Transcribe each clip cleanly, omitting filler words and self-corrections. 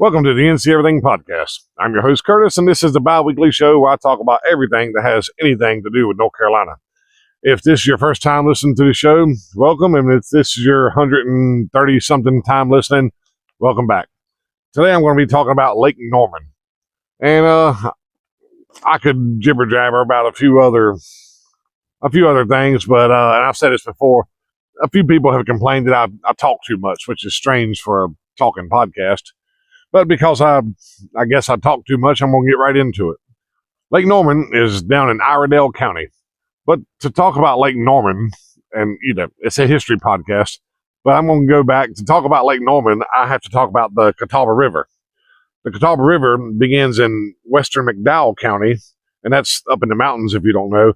Welcome to the NC Everything Podcast. I'm your host, Curtis, and this is the bi-weekly show where I talk about everything that has anything to do with North Carolina. If this is your first time listening to the show, welcome. And if this is your 130-something time listening, welcome back. Today I'm going to be talking about Lake Norman. And I could jibber-jabber about a few other things, but and I've said this before, a few people have complained that I talk too much, which is strange for a talking podcast. But because I guess I talk too much, I'm going to get right into it. Lake Norman is down in Iredell County. But to talk about Lake Norman, and it's a history podcast, but I'm going to go back to talk about Lake Norman. I have to talk about the Catawba River. The Catawba River begins in western McDowell County, and that's up in the mountains if you don't know.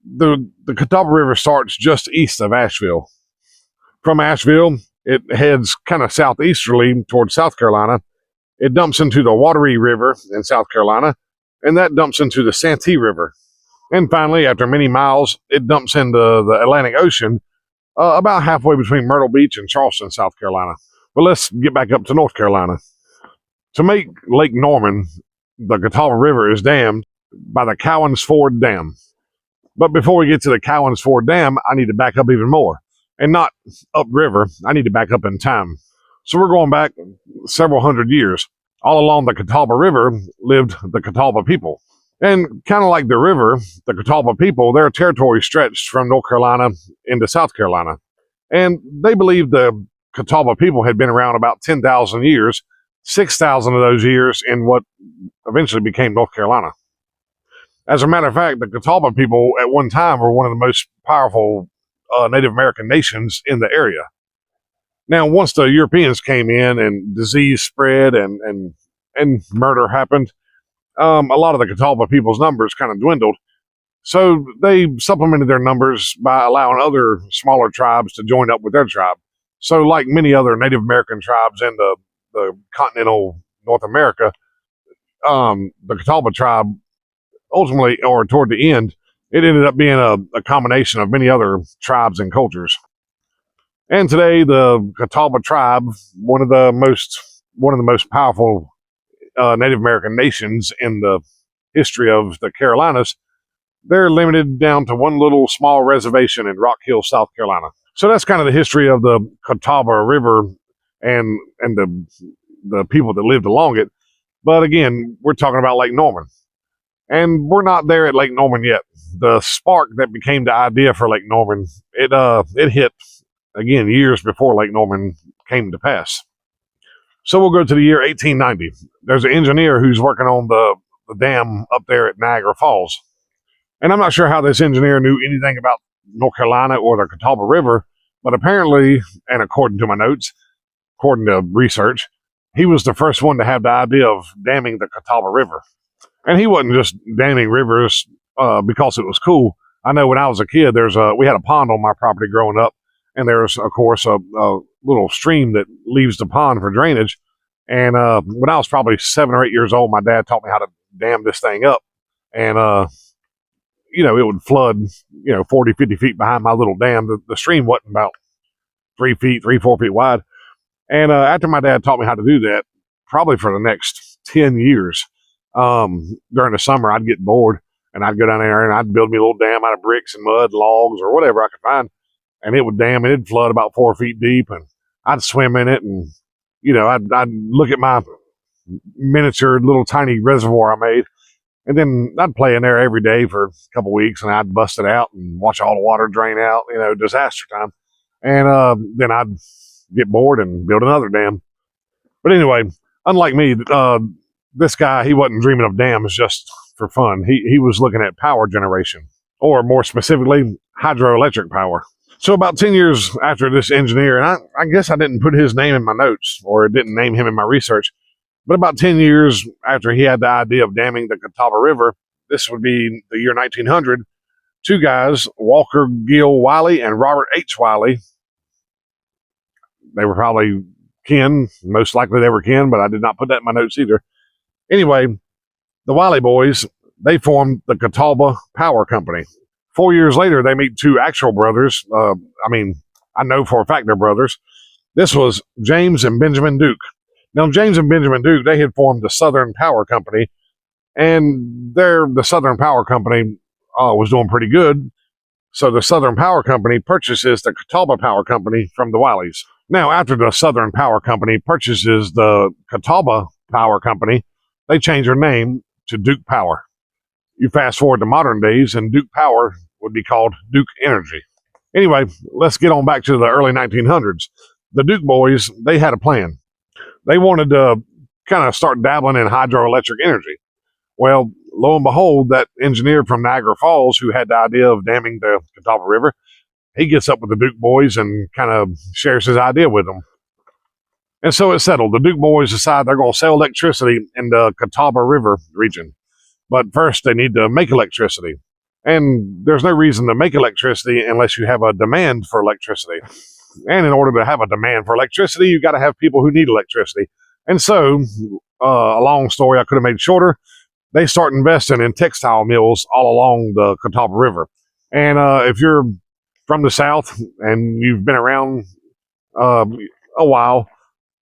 The Catawba River starts just east of Asheville. From Asheville, it heads kind of southeasterly towards South Carolina. It dumps into the Wateree River in South Carolina, and that dumps into the Santee River. And finally, after many miles, it dumps into the Atlantic Ocean, about halfway between Myrtle Beach and Charleston, South Carolina. But let's get back up to North Carolina. To make Lake Norman, the Catawba River is dammed by the Cowans Ford Dam. But before we get to the Cowans Ford Dam, I need to back up even more. And not upriver, I need to back up in time. So we're going back several hundred years. All along the Catawba River lived the Catawba people. And kind of like the river, the Catawba people, their territory stretched from North Carolina into South Carolina. And they believed the Catawba people had been around about 10,000 years, 6,000 of those years in what eventually became North Carolina. As a matter of fact, the Catawba people at one time were one of the most powerful Native American nations in the area. Now, once the Europeans came in and disease spread and murder happened, a lot of the Catawba people's numbers kind of dwindled. So they supplemented their numbers by allowing other smaller tribes to join up with their tribe. So like many other Native American tribes in the continental North America, the Catawba tribe ultimately, or toward the end, it ended up being a combination of many other tribes and cultures. And today, the Catawba tribe, one of the most powerful Native American nations in the history of the Carolinas, they're limited down to one little small reservation in Rock Hill, South Carolina. So that's kind of the history of the Catawba River and the people that lived along it. But again, we're talking about Lake Norman. And we're not there at Lake Norman yet. The spark that became the idea for Lake Norman, it hit, again, years before Lake Norman came to pass. So we'll go to the year 1890. There's an engineer who's working on the dam up there at Niagara Falls. And I'm not sure how this engineer knew anything about North Carolina or the Catawba River, but apparently, and according to my notes, according to research, he was the first one to have the idea of damming the Catawba River. And he wasn't just damming rivers because it was cool. I know when I was a kid, we had a pond on my property growing up, and there's, of course, a little stream that leaves the pond for drainage. And when I was probably 7 or 8 years old, my dad taught me how to dam this thing up. And, it would flood, 40, 50 feet behind my little dam. The stream wasn't about 4 feet wide. And after my dad taught me how to do that, probably for the next 10 years, during the summer, I'd get bored and I'd go down there and I'd build me a little dam out of bricks and mud, logs, or whatever I could find. And it would dam and it'd flood about 4 feet deep, and I'd swim in it. And, I'd look at my miniature little tiny reservoir I made. And then I'd play in there every day for a couple weeks, and I'd bust it out and watch all the water drain out, disaster time. And then I'd get bored and build another dam. But anyway, unlike me, this guy, he wasn't dreaming of dams just for fun. He was looking at power generation, or more specifically, hydroelectric power. So about 10 years after this engineer, and I guess I didn't put his name in my notes, or didn't name him in my research, but about 10 years after he had the idea of damming the Catawba River, this would be the year 1900, two guys, Walker Gill Wiley and Robert H. Wiley, they were probably kin, most likely they were kin, but I did not put that in my notes either. Anyway, the Wiley boys, they formed the Catawba Power Company. 4 years later, they meet two actual brothers. I know for a fact they're brothers. This was James and Benjamin Duke. Now, James and Benjamin Duke, they had formed the Southern Power Company, and the Southern Power Company was doing pretty good. So the Southern Power Company purchases the Catawba Power Company from the Wileys. Now, after the Southern Power Company purchases the Catawba Power Company, they change their name to Duke Power. You fast forward to modern days, and Duke Power would be called Duke Energy. Anyway, let's get on back to the early 1900s. The Duke boys, they had a plan. They wanted to kind of start dabbling in hydroelectric energy. Well, lo and behold, that engineer from Niagara Falls who had the idea of damming the Catawba River, he gets up with the Duke boys and kind of shares his idea with them. And so it's settled. The Duke boys decide they're going to sell electricity in the Catawba River region. But first, they need to make electricity. And there's no reason to make electricity unless you have a demand for electricity. And in order to have a demand for electricity, you got to have people who need electricity. And so, a long story I could have made shorter, they start investing in textile mills all along the Catawba River. And if you're from the South and you've been around a while,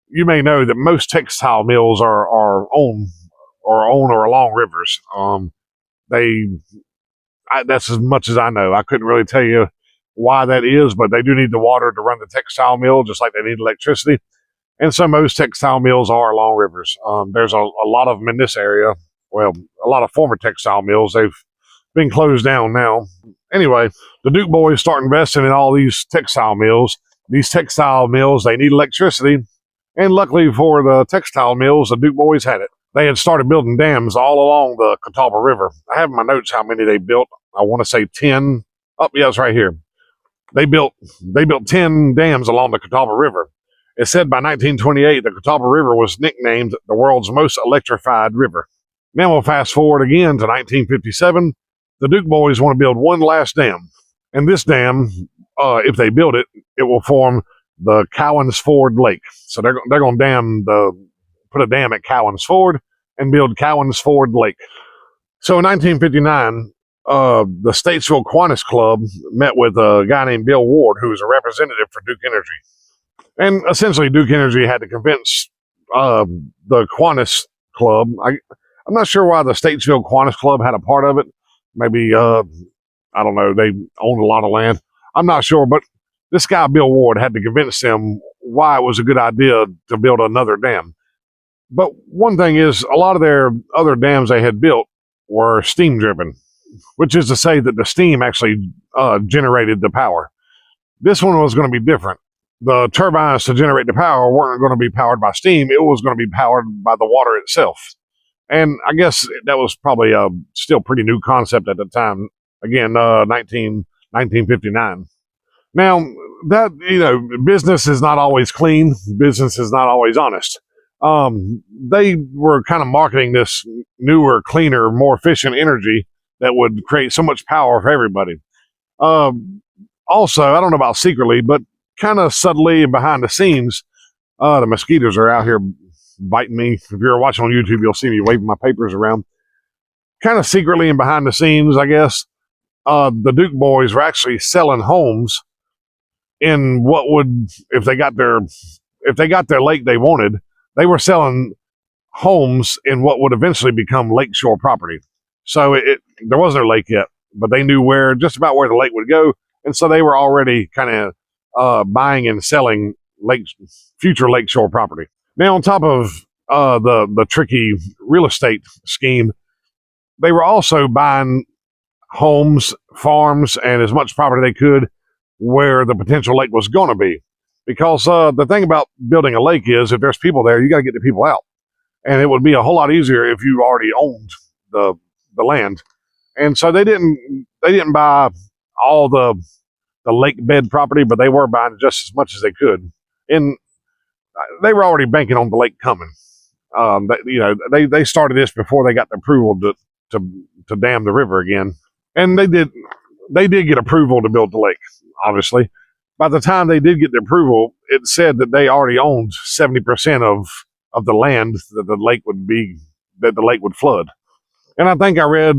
you may know that most textile mills are on or along rivers. That's as much as I know. I couldn't really tell you why that is, but they do need the water to run the textile mill, just like they need electricity. And so most textile mills are along rivers. There's a lot of them in this area. Well, a lot of former textile mills, they've been closed down now. Anyway, the Duke boys start investing in all these textile mills. These textile mills, they need electricity. And luckily for the textile mills, the Duke boys had it. They had started building dams all along the Catawba River. I have in my notes how many they built. I want to say 10. Oh, yeah, it's right here. They built 10 dams along the Catawba River. It said by 1928, the Catawba River was nicknamed the world's most electrified river. Now we'll fast forward again to 1957. The Duke boys want to build one last dam. And this dam, if they build it, it will form the Cowan's Ford Lake. So they're going to put a dam at Cowan's Ford and build Cowan's Ford Lake. So in 1959, the Statesville Kiwanis Club met with a guy named Bill Ward, who was a representative for Duke Energy. And essentially, Duke Energy had to convince the Kiwanis Club. I'm not sure why the Statesville Kiwanis Club had a part of it. Maybe, I don't know, they owned a lot of land. I'm not sure, but this guy, Bill Ward, had to convince them why it was a good idea to build another dam. But one thing is, a lot of their other dams they had built were steam-driven, which is to say that the steam actually generated the power. This one was going to be different. The turbines to generate the power weren't going to be powered by steam. It was going to be powered by the water itself. And I guess that was probably a still pretty new concept at the time. Again, 1959. Now, that, business is not always clean. Business is not always honest. They were kind of marketing this newer, cleaner, more efficient energy that would create so much power for everybody. Also, I don't know about secretly, but kind of subtly and behind the scenes, the mosquitoes are out here biting me. If you're watching on YouTube, you'll see me waving my papers around. Kind of secretly and behind the scenes, I guess, the Duke boys were actually selling homes in what would, if they got their lake they wanted, they were selling homes in what would eventually become lakeshore property. So there was no lake yet, but they knew just about where the lake would go, and so they were already kind of buying and selling future lakeshore property. Now, on top of the tricky real estate scheme, they were also buying homes, farms, and as much property they could where the potential lake was going to be. Because the thing about building a lake is, if there's people there, you got to get the people out. And it would be a whole lot easier if you already owned the land. And so they didn't buy all the lake bed property, but they were buying just as much as they could. And they were already banking on the lake coming. They started this before they got the approval to dam the river again. And they did get approval to build the lake, obviously. By the time they did get the approval, it said that they already owned 70% of the land that the lake would flood. And I think I read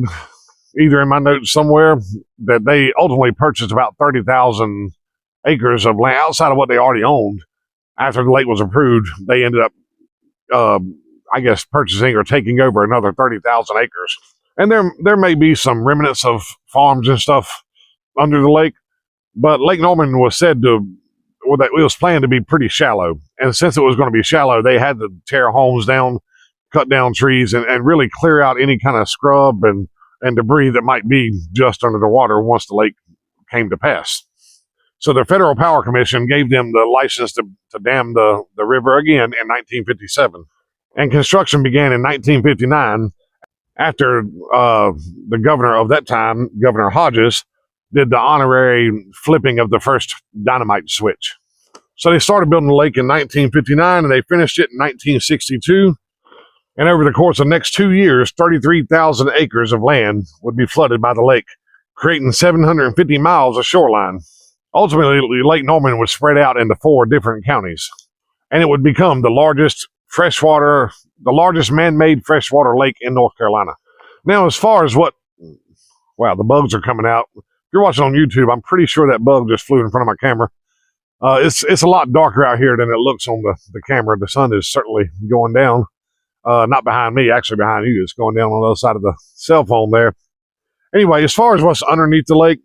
either in my notes somewhere that they ultimately purchased about 30,000 acres of land outside of what they already owned. After the lake was approved, they ended up I guess, purchasing or taking over another 30,000 acres. And there may be some remnants of farms and stuff under the lake, but Lake Norman was said to, well, that it was planned to be pretty shallow. And since it was going to be shallow, they had to tear homes down, cut down trees, and really clear out any kind of scrub and debris that might be just under the water once the lake came to pass. So the Federal Power Commission gave them the license to dam the river again in 1957. And construction began in 1959 after the governor of that time, Governor Hodges, did the honorary flipping of the first dynamite switch. So they started building the lake in 1959 and they finished it in 1962. And over the course of the next 2 years, 33,000 acres of land would be flooded by the lake, creating 750 miles of shoreline. Ultimately, Lake Norman was spread out into 4 different counties, and it would become the largest man-made freshwater lake in North Carolina. Now, as far as wow, the bugs are coming out. If you're watching on YouTube, I'm pretty sure that bug just flew in front of my camera. It's a lot darker out here than it looks on the camera. The sun is certainly going down. Not behind me, actually behind you. It's going down on the other side of the cell phone there. Anyway, as far as what's underneath the lake,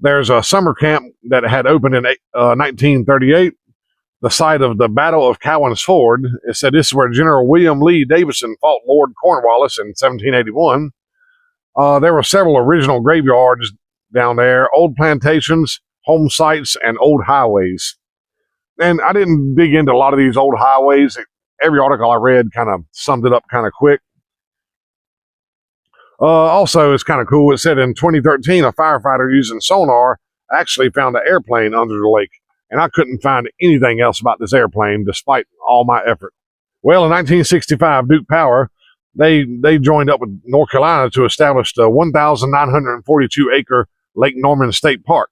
there's a summer camp that had opened in 1938, the site of the Battle of Cowan's Ford. It said this is where General William Lee Davidson fought Lord Cornwallis in 1781. There were several original graveyards down there, old plantations, home sites, and old highways. And I didn't dig into a lot of these old highways. Every article I read kind of summed it up kind of quick. Also, it's kind of cool. It said in 2013, a firefighter using sonar actually found an airplane under the lake. And I couldn't find anything else about this airplane despite all my effort. Well, in 1965, Duke Power, they joined up with North Carolina to establish the 1,942-acre Lake Norman State Park.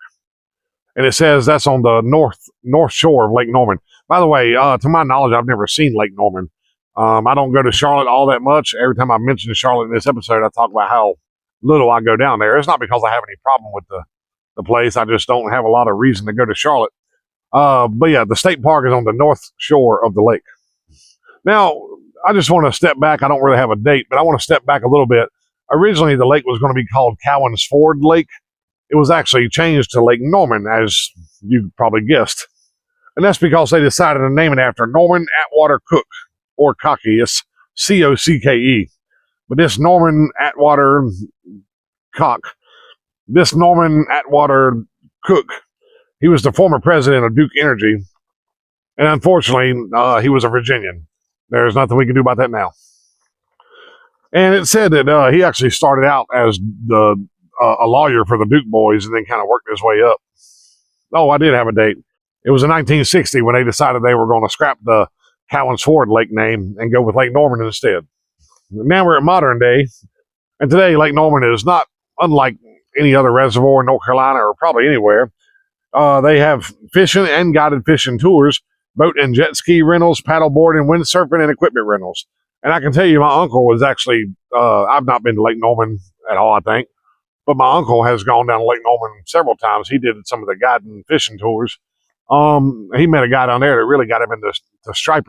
And it says that's on the north shore of Lake Norman. By the way, to my knowledge, I've never seen Lake Norman. I don't go to Charlotte all that much. Every time I mention Charlotte in this episode, I talk about how little I go down there. It's not because I have any problem with the place. I just don't have a lot of reason to go to Charlotte. But yeah, the state park is on the north shore of the lake. Now, I just want to step back. I don't really have a date, but I want to step back a little bit. Originally, the lake was going to be called Cowan's Ford Lake. It was actually changed to Lake Norman, as you probably guessed. And that's because they decided to name it after Norman Atwater Cook, or Cocky. It's C-O-C-K-E. But this Norman Atwater Cook, he was the former president of Duke Energy. And unfortunately, he was a Virginian. There's nothing we can do about that now. And it said that he actually started out as a lawyer for the Duke boys and then kind of worked his way up. Oh, I did have a date. It was in 1960 when they decided they were going to scrap the Cowan's Ford Lake name and go with Lake Norman instead. Now we're at modern day, and today Lake Norman is not unlike any other reservoir in North Carolina or probably anywhere. They have fishing and guided fishing tours, boat and jet ski rentals, paddleboard and windsurfing and equipment rentals. And I can tell you, my uncle was actually, I've not been to Lake Norman at all, I think, but my uncle has gone down to Lake Norman several times. He did some of the guiding fishing tours. He met a guy down there that really got him into striped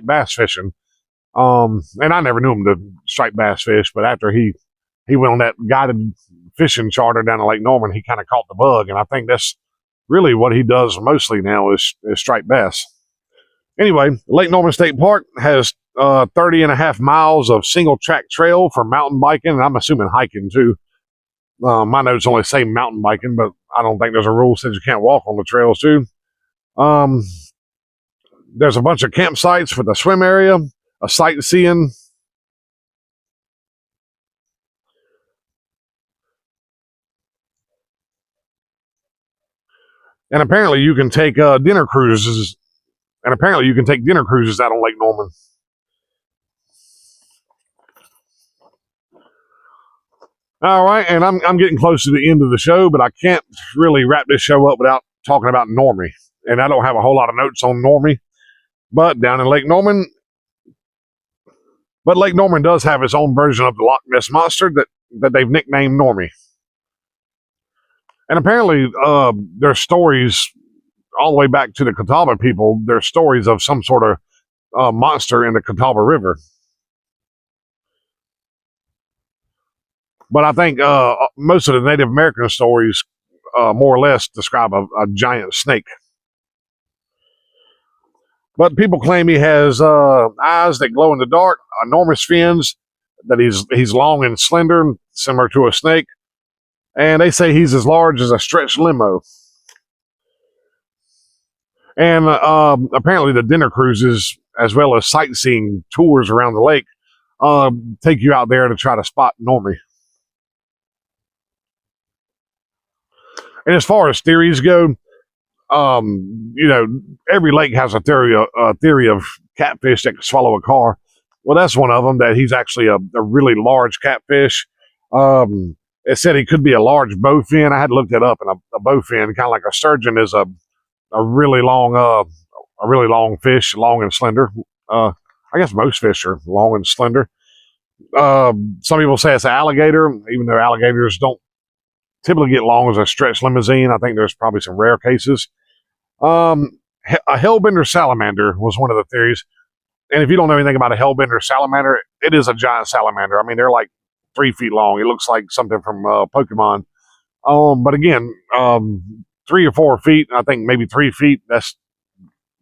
bass fishing. And I never knew him to striped bass fish, but after he went on that guided fishing charter down to Lake Norman, he kind of caught the bug. And I think that's really what he does mostly now is striped bass. Anyway, Lake Norman State Park has 30 and a half miles of single track trail for mountain biking, and I'm assuming hiking too. My notes only say mountain biking, but I don't think there's a rule that says you can't walk on the trails too. There's a bunch of campsites for the swim area, a sightseeing. And apparently you can take dinner cruises. And apparently you can take dinner cruises out on Lake Norman. All right, and I'm getting close to the end of the show, but I can't really wrap this show up without talking about Normie. And I don't have a whole lot of notes on Normie. But down in Lake Norman, Lake Norman does have its own version of the Loch Ness Monster that they've nicknamed Normie. And apparently there's stories all the way back to the Catawba people. There's stories of some sort of monster in the Catawba River. But I think most of the Native American stories more or less describe a giant snake. But people claim he has eyes that glow in the dark, enormous fins, that he's long and slender, similar to a snake. And they say he's as large as a stretched limo. And apparently the dinner cruises, as well as sightseeing tours around the lake, take you out there to try to spot Normie. And as far as theories go, every lake has a theory of catfish that can swallow a car. Well, that's one of them, that he's actually a really large catfish. It said he could be a large bowfin. I had looked it up, and a bowfin, kind of like a sturgeon, is a really long fish, long and slender. I guess most fish are long and slender. Some people say it's an alligator, even though alligators don't typically get long as a stretched limousine. I think there's probably some rare cases. A hellbender salamander was one of the theories. And if you don't know anything about a hellbender salamander, it is a giant salamander. I mean, they're like 3 feet long. It looks like something from Pokemon. But again, 3 or 4 feet, I think maybe 3 feet, that's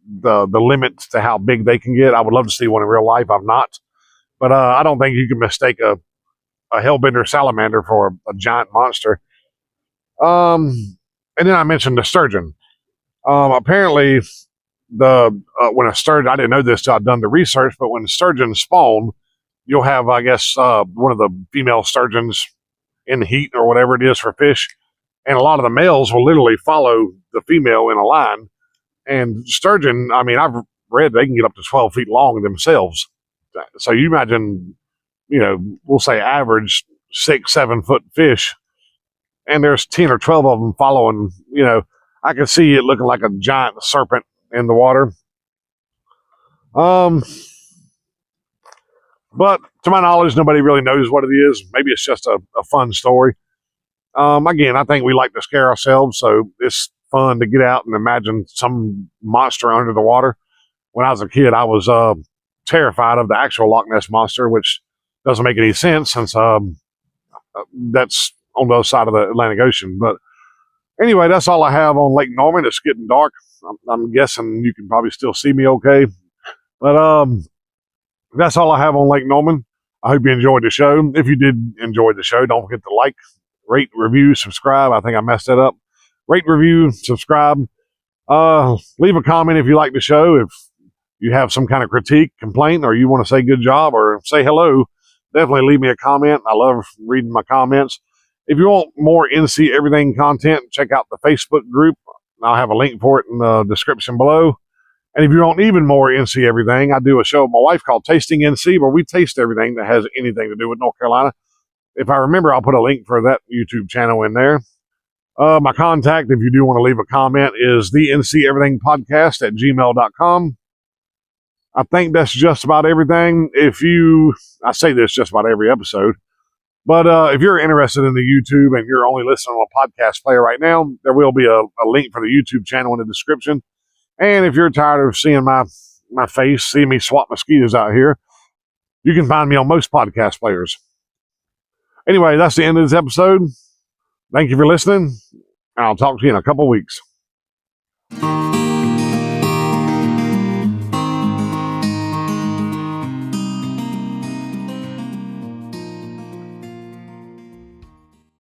the limit to how big they can get. I would love to see one in real life. I've not. But I don't think you can mistake a hellbender salamander for a giant monster. And then I mentioned the sturgeon. Apparently, when a sturgeon, I didn't know this till I'd done the research, but when sturgeons spawn, you'll have, I guess, one of the female sturgeons in the heat or whatever it is for fish. And a lot of the males will literally follow the female in a line. And sturgeon, I mean, I've read they can get up to 12 feet long themselves. So you imagine, we'll say average 6-7 foot fish, and there's 10 or 12 of them following. I can see it looking like a giant serpent in the water. But to my knowledge, nobody really knows what it is. Maybe it's just a fun story. Again, I think we like to scare ourselves, so it's fun to get out and imagine some monster under the water. When I was a kid, I was terrified of the actual Loch Ness Monster, which doesn't make any sense since that's on the other side of the Atlantic Ocean. But anyway, that's all I have on Lake Norman. It's getting dark. I'm guessing you can probably still see me okay. But that's all I have on Lake Norman. I hope you enjoyed the show. If you did enjoy the show, don't forget to like, rate, review, subscribe. I think I messed that up. Rate, review, subscribe. Leave a comment if you like the show. If you have some kind of critique, complaint, or you want to say good job or say hello, definitely leave me a comment. I love reading my comments. If you want more NC Everything content, check out the Facebook group. I'll have a link for it in the description below. And if you want even more NC Everything, I do a show with my wife called Tasting NC, where we taste everything that has anything to do with North Carolina. If I remember, I'll put a link for that YouTube channel in there. My contact, if you do want to leave a comment, is thenceverythingpodcast at gmail.com. I think that's just about everything. I say this just about every episode, but if you're interested in the YouTube and you're only listening on a podcast player right now, there will be a link for the YouTube channel in the description. And if you're tired of seeing my face, seeing me swat mosquitoes out here, you can find me on most podcast players. Anyway, that's the end of this episode. Thank you for listening. I'll talk to you in a couple weeks.